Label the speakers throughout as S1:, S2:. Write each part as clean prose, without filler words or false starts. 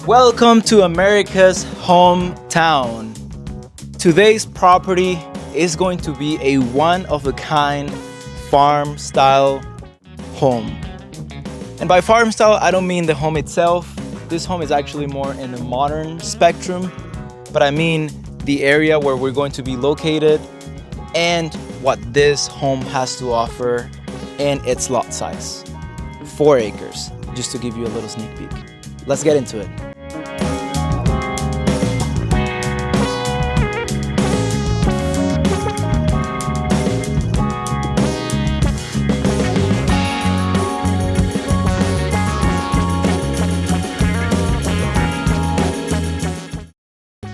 S1: Welcome to America's hometown. Today's property is going to be a one-of-a-kind farm-style home. And by farm-style, I don't mean the home itself. This home is actually more in the modern spectrum, but I mean the area where we're going to be located and what this home has to offer and its lot size. 4 acres, just to give you a little sneak peek. Let's get into it.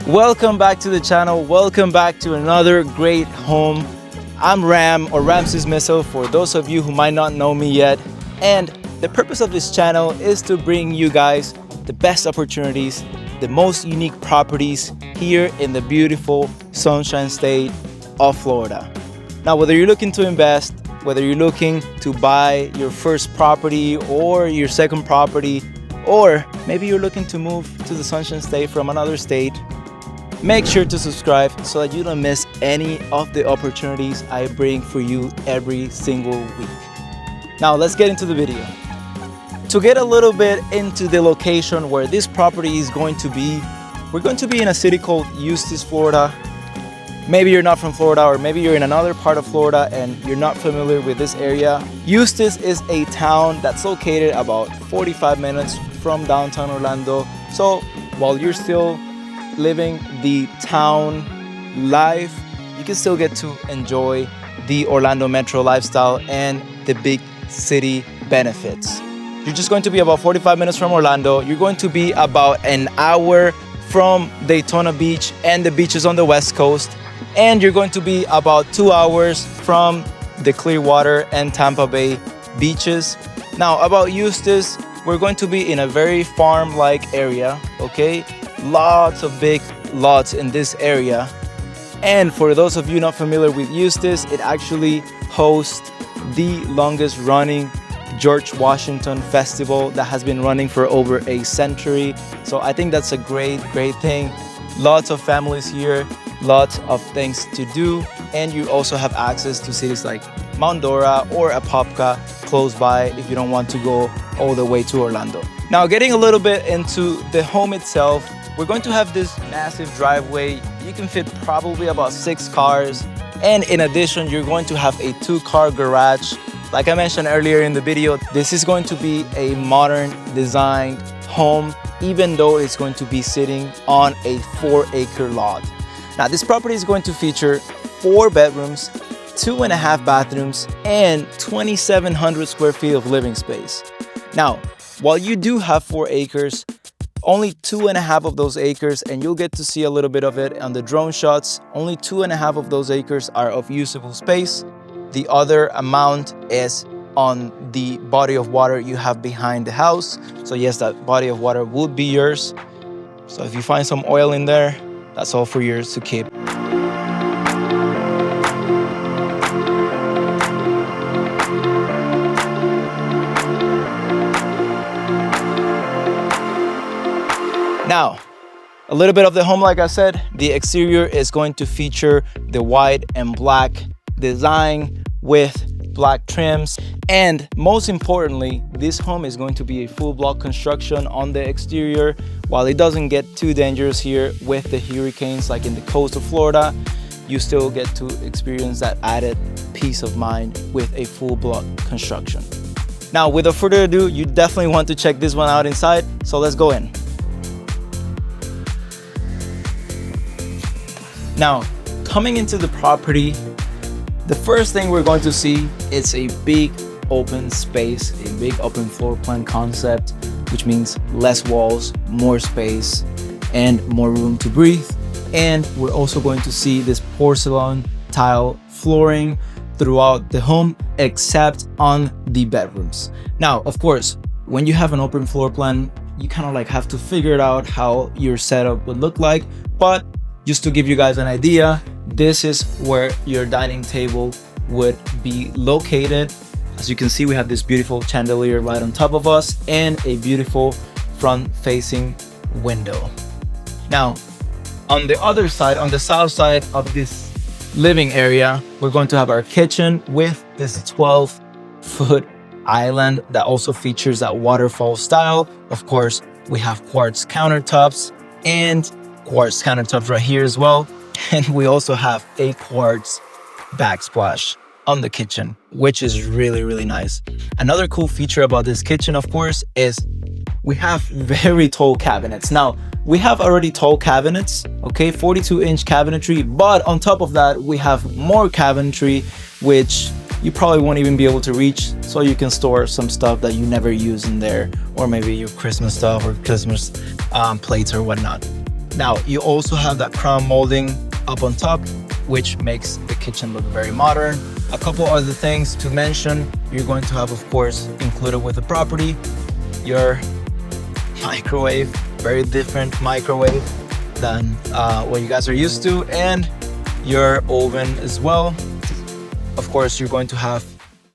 S1: Welcome back to the channel. Welcome back to another great home. I'm Ram or Ramses Misel for those of you who might not know me yet. And the purpose of this channel is to bring you guys the best opportunities, the most unique properties here in the beautiful Sunshine State of Florida. Now, whether you're looking to invest, whether you're looking to buy your first property or your second property, or maybe you're looking to move to the Sunshine State from another state, make sure to subscribe so that you don't miss any of the opportunities I bring for you every single week. Now let's get into the video. To get a little bit into the location where this property is going to be, we're going to be in a city called Eustis, Florida. Maybe you're not from Florida, or maybe you're in another part of Florida and you're not familiar with this area. Eustis is a town that's located about 45 minutes from downtown Orlando. So while you're still living the town life, you can still get to enjoy the Orlando Metro lifestyle and the big city benefits. You're just going to be about 45 minutes from Orlando. You're going to be about an hour from Daytona Beach and the beaches on the West Coast. And you're going to be about 2 hours from the Clearwater and Tampa Bay beaches. Now, about Eustis, we're going to be in a very farm-like area, okay? Lots of big lots in this area. And for those of you not familiar with Eustis, it actually hosts the longest running George Washington festival that has been running for over a century. So I think that's a great thing. Lots of families here, lots of things to do, and you also have access to cities like Mount Dora or Apopka close by if you don't want to go all the way to Orlando. Now, getting a little bit into the home itself, we're going to have this massive driveway. You can fit probably about 6 cars. And in addition, you're going to have a 2-car garage. Like I mentioned earlier in the video, this is going to be a modern designed home, even though it's going to be sitting on a 4-acre lot. Now, this property is going to feature 4 bedrooms, 2.5 bathrooms, and 2,700 square feet of living space. Now, while you do have 4 acres, only 2.5 of those acres, and you'll get to see a little bit of it on the drone shots, only 2.5 of those acres are of usable space. The other amount is on the body of water you have behind the house. So yes, that body of water would be yours. So if you find some oil in there, that's all for yours to keep. Now, a little bit of the home, like I said, the exterior is going to feature the white and black design with black trims. And most importantly, this home is going to be a full block construction on the exterior. While it doesn't get too dangerous here with the hurricanes like in the coast of Florida, you still get to experience that added peace of mind with a full block construction. Now, without further ado, you definitely want to check this one out inside. So let's go in. Now, coming into the property, the first thing we're going to see is a big open space, a big open floor plan concept, which means less walls, more space, and more room to breathe. And we're also going to see this porcelain tile flooring throughout the home, except on the bedrooms. Now, of course, when you have an open floor plan, you kind of like have to figure it out how your setup would look like. But just to give you guys an idea, this is where your dining table would be located. As you can see, we have this beautiful chandelier right on top of us and a beautiful front-facing window. Now, on the other side, on the south side of this living area, we're going to have our kitchen with this 12-foot island that also features that waterfall style. Of course, we have quartz countertops and quartz countertops right here as well. And we also have a quartz backsplash on the kitchen, which is really, really nice. Another cool feature about this kitchen, of course, is we have very tall cabinets. Now, we have already tall cabinets, okay, 42-inch cabinetry, but on top of that, we have more cabinetry, which you probably won't even be able to reach, so you can store some stuff that you never use in there, or maybe your Christmas stuff or Christmas plates or whatnot. Now, you also have that crown molding up on top, which makes the kitchen look very modern. A couple other things to mention, you're going to have, of course, included with the property, your microwave, very different microwave than what you guys are used to, and your oven as well. Of course, you're going to have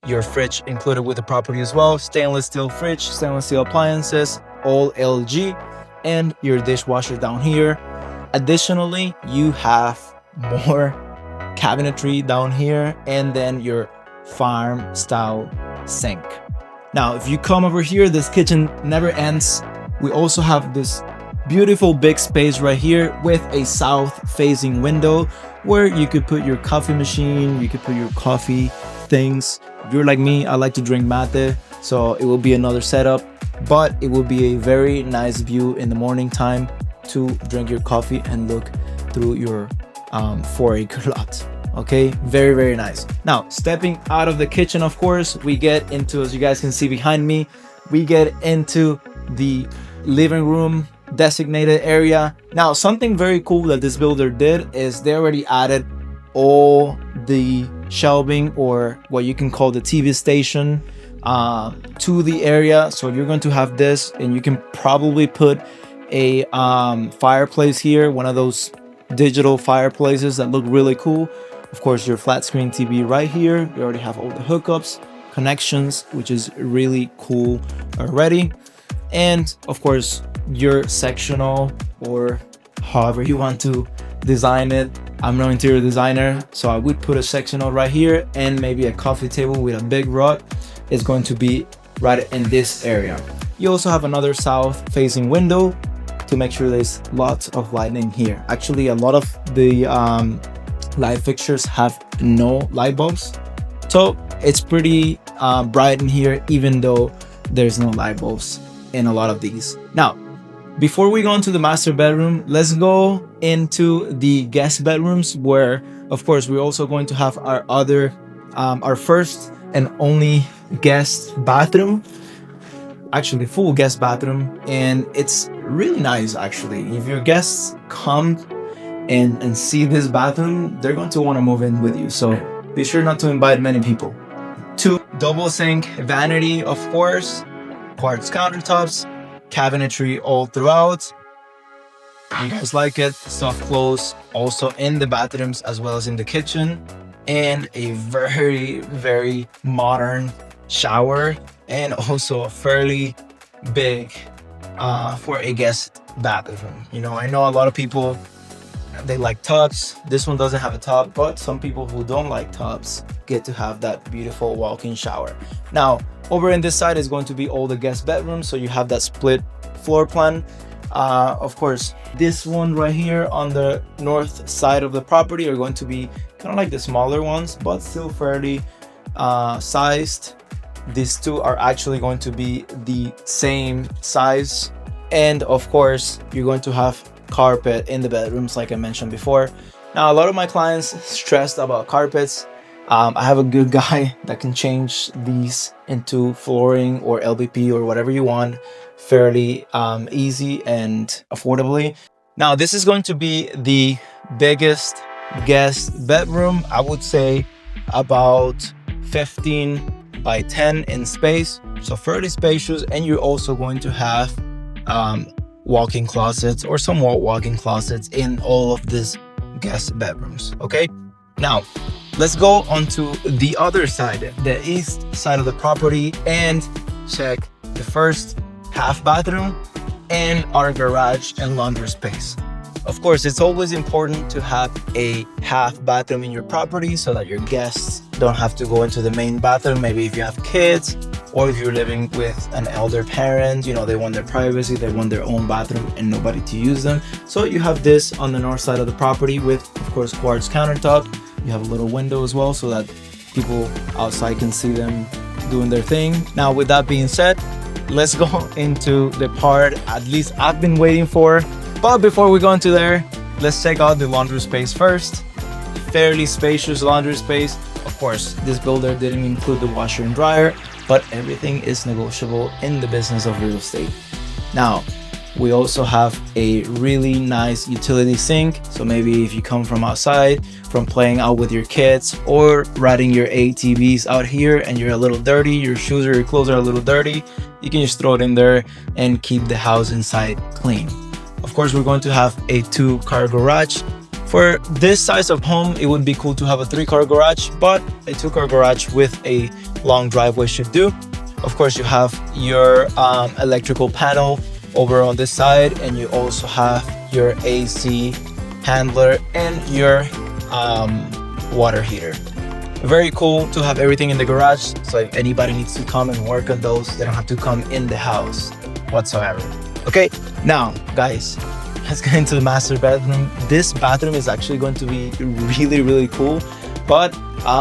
S1: your fridge included with the property as well. Stainless steel fridge, stainless steel appliances, all LG, and your dishwasher down here. Additionally, you have more cabinetry down here, and then your farm style sink. Now, if you come over here, this kitchen never ends. We also have this beautiful big space right here with a south facing window where you could put your coffee machine, you could put your coffee things. If you're like me, I like to drink mate, so it will be another setup, but it will be a very nice view in the morning time to drink your coffee and look through your 4-acre lot. Okay, very, very nice. Now, stepping out of the kitchen, of course, we get into, as you guys can see behind me, we get into the living room designated area. Now, something very cool that this builder did is they already added all the shelving, or what you can call the TV station, to the area. So you're going to have this, and you can probably put a fireplace here, one of those digital fireplaces that look really cool. Of course, your flat screen TV right here. You already have all the hookups, connections, which is really cool already. And of course, your sectional, or however you want to design it. I'm no interior designer, so I would put a sectional right here, and maybe a coffee table with a big rug is going to be right in this area. You also have another south facing window to make sure there's lots of lighting here. Actually, a lot of the light fixtures have no light bulbs, so it's pretty bright in here, even though there's no light bulbs in a lot of these. Now, before we go into the master bedroom, let's go into the guest bedrooms, where of course we're also going to have our other our first and only guest bathroom, actually full guest bathroom, and it's really nice. Actually, if your guests come and see this bathroom, they're going to want to move in with you, so be sure not to invite many people. 2 double sink vanity, of course, quartz countertops, cabinetry all throughout. You guys like it. Soft close also in the bathrooms as well as in the kitchen, and a very, very modern shower, and also a fairly big for a guest bathroom. You know, I know a lot of people, they like tubs. This one doesn't have a tub, but some people who don't like tubs get to have that beautiful walk-in shower. Now, over in this side is going to be all the guest bedrooms, so you have that split floor plan. Of course, this one right here on the north side of the property are going to be kind of like the smaller ones, but still fairly sized. These two are actually going to be the same size, and of course, you're going to have carpet in the bedrooms, like I mentioned before. Now, a lot of my clients stressed about carpets. I have a good guy that can change these into flooring or LVP or whatever you want, fairly easy and affordably. Now, this is going to be the biggest guest bedroom. I would say about 15 by 10 in space, so fairly spacious. And you're also going to have walk-in closets, or somewhat walk-in closets, in all of these guest bedrooms. Okay, now let's go on to the other side, the east side of the property, and check the first half bathroom. and our garage and laundry space. Of course, it's always important to have a half bathroom in your property so that your guests don't have to go into the main bathroom. Maybe if you have kids or if you're living with an elder parent, you know, they want their privacy, they want their own bathroom and nobody to use them. So you have this on the north side of the property with, of course, quartz countertop. You have a little window as well so that people outside can see them doing their thing. Now, with that being said, let's go into the part at least I've been waiting for. But before we go into there, let's check out the laundry space first. Fairly spacious laundry space. Of course, this builder didn't include the washer and dryer, but everything is negotiable in the business of real estate. Now, we also have a really nice utility sink. So maybe if you come from outside, from playing out with your kids or riding your ATVs out here and you're a little dirty, your shoes or your clothes are a little dirty, you can just throw it in there and keep the house inside clean. Of course, we're going to have a 2-car garage. For this size of home, it would be cool to have a 3-car garage, but a 2-car garage with a long driveway should do. Of course, you have your electrical panel over on this side, and you also have your AC handler and your water heater. Very cool to have everything in the garage, so if anybody needs to come and work on those, they don't have to come in the house whatsoever. Okay, now guys, let's get into the master bedroom. This bathroom is actually going to be really cool, but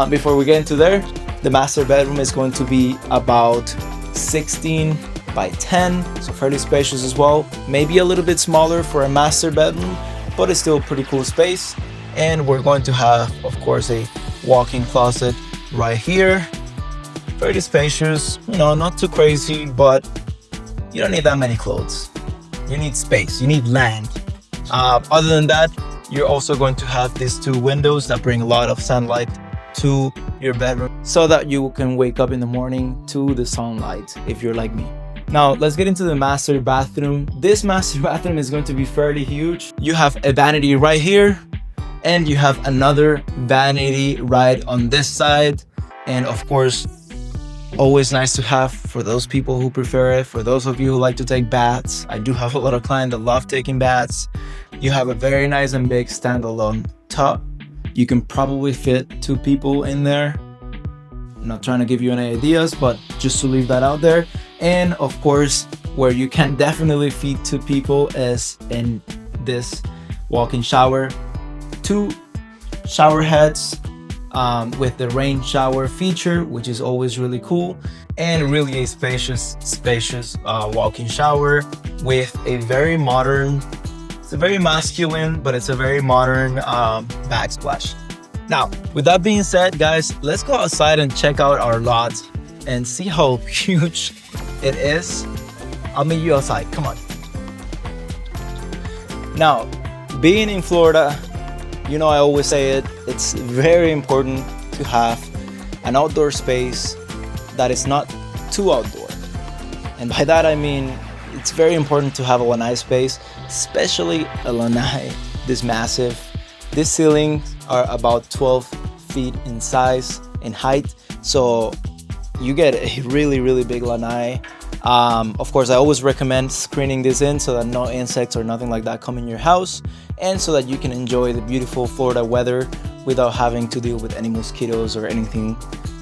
S1: before we get into there, the master bedroom is going to be about 16 by 10, so fairly spacious as well. Maybe a little bit smaller for a master bedroom, but it's still a pretty cool space. And we're going to have, of course, a walk-in closet right here. Fairly spacious, you know, not too crazy, but you don't need that many clothes. You need space, you need land. Other than that, you're also going to have these 2 windows that bring a lot of sunlight to your bedroom so that you can wake up in the morning to the sunlight if you're like me. Now, let's get into the master bathroom. This master bathroom is going to be fairly huge. You have a vanity right here, and you have another vanity right on this side. And of course, always nice to have for those people who prefer it. For those of you who like to take baths, I do have a lot of clients that love taking baths. You have a very nice and big standalone tub. You can probably fit 2 people in there. I'm not trying to give you any ideas, but just to leave that out there. And of course, where you can definitely feed 2 people is in this walk-in shower. 2 shower heads with the rain shower feature, which is always really cool, and really a spacious walk-in shower with a very modern, it's a very masculine, but it's a very modern backsplash. Now, with that being said, guys, let's go outside and check out our lot and see how huge it is. I'll meet you outside, come on. Now, being in Florida, you know, I always say it, it's very important to have an outdoor space that is not too outdoor. And by that I mean, it's very important to have a lanai space, especially a lanai this massive. These ceilings are about 12 feet in size and height, so you get a really big lanai. Of course, I always recommend screening this in so that no insects or nothing like that come in your house, and so that you can enjoy the beautiful Florida weather without having to deal with any mosquitoes or anything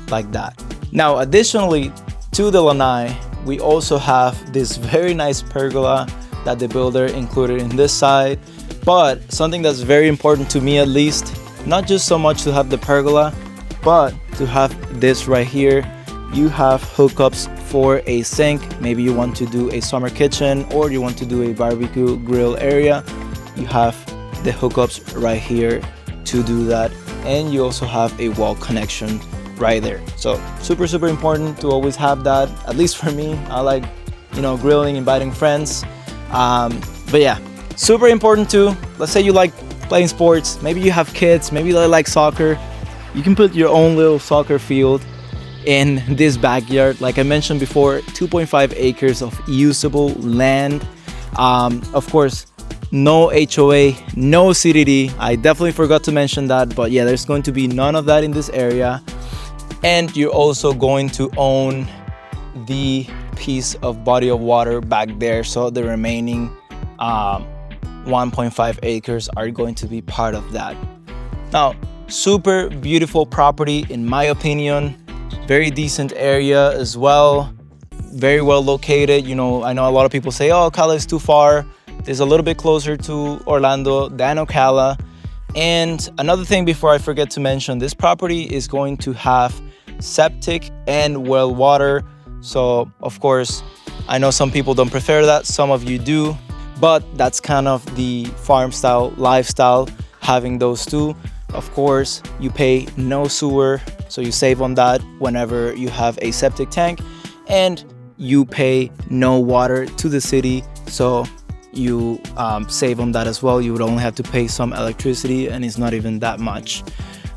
S1: like that. Now, additionally to the lanai, we also have this very nice pergola that the builder included in this side. But something that's very important to me, at least, not just so much to have the pergola, but to have this right here. You have hookups for a sink. Maybe you want to do a summer kitchen or you want to do a barbecue grill area. You have the hookups right here to do that. And you also have a wall connection right there. So super important to always have that. At least for me, I like, you know, grilling, inviting friends. But yeah, super important too. Let's say you like playing sports. Maybe you have kids. Maybe they like soccer. You can put your own little soccer field in this backyard. Like I mentioned before, 2.5 acres of usable land. Of course, no HOA, no CDD. I definitely forgot to mention that, but yeah, there's going to be none of that in this area. And you're also going to own the piece of body of water back there, so the remaining 1.5 acres are going to be part of that. Now, super beautiful property in my opinion, very decent area as well, very well located. You know, I know a lot of people say, oh, Ocala is too far. There's a little bit closer to Orlando than Ocala. And another thing before I forget to mention, this property is going to have septic and well water. So of course, I know some people don't prefer that, some of you do, but that's kind of the farm style lifestyle, having those two. Of course, you pay no sewer, so you save on that whenever you have a septic tank, and you pay no water to the city, so you save on that as well. You would only have to pay some electricity, and it's not even that much.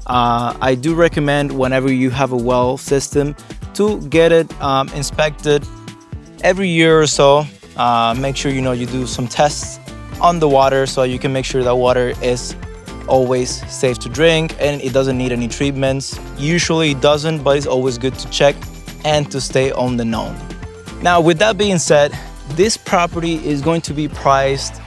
S1: I do recommend whenever you have a well system to get it inspected every year or so. Make sure you do some tests on the water so you can make sure that water is always safe to drink and it doesn't need any treatments. Usually it doesn't, but it's always good to check and to stay on the known. Now, with that being said, this property is going to be priced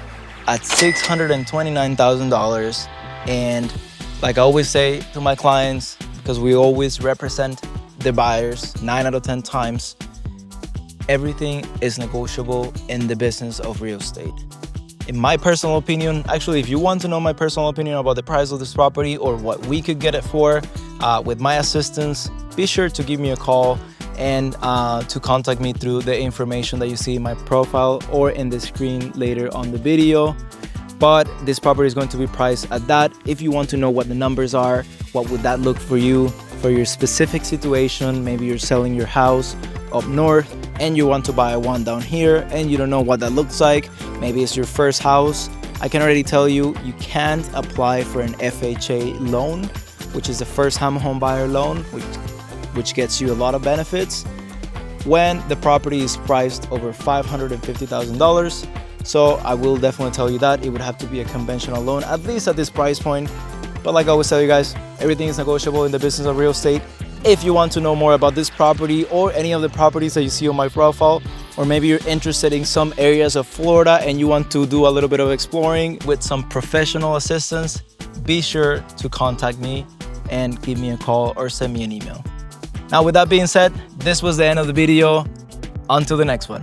S1: at $629,000. And like I always say to my clients, because we always represent the buyers 9 out of 10 times, everything is negotiable in the business of real estate. In my personal opinion, actually, if you want to know my personal opinion about the price of this property or what we could get it for with my assistance, be sure to give me a call and to contact me through the information that you see in my profile or in the screen later on the video. But this property is going to be priced at that. If you want to know what the numbers are, what would that look for you, for your specific situation, maybe you're selling your house up north and you want to buy one down here and you don't know what that looks like, maybe it's your first house, I can already tell you, you can't apply for an FHA loan, which is the first-time home buyer loan, which gets you a lot of benefits when the property is priced over $550,000. So I will definitely tell you that it would have to be a conventional loan, at least at this price point. But like I always tell you guys, everything is negotiable in the business of real estate. If you want to know more about this property or any of the properties that you see on my profile, or maybe you're interested in some areas of Florida and you want to do a little bit of exploring with some professional assistance, be sure to contact me and give me a call or send me an email. Now, with that being said, this was the end of the video. Until the next one.